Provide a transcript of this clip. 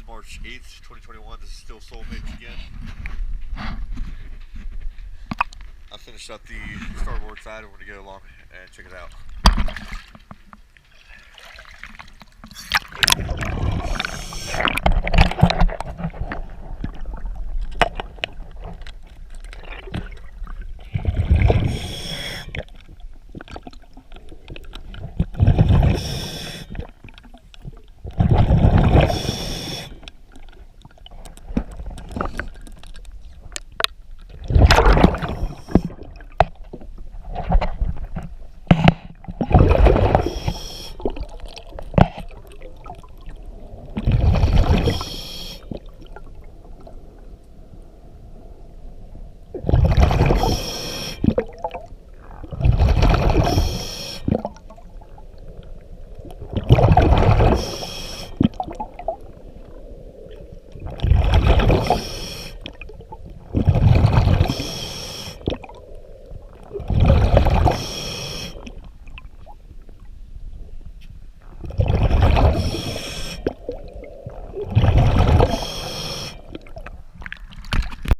March 8th, 2021. This is still Soulmates again. I finished up the starboard side. We're going to go along and check it out.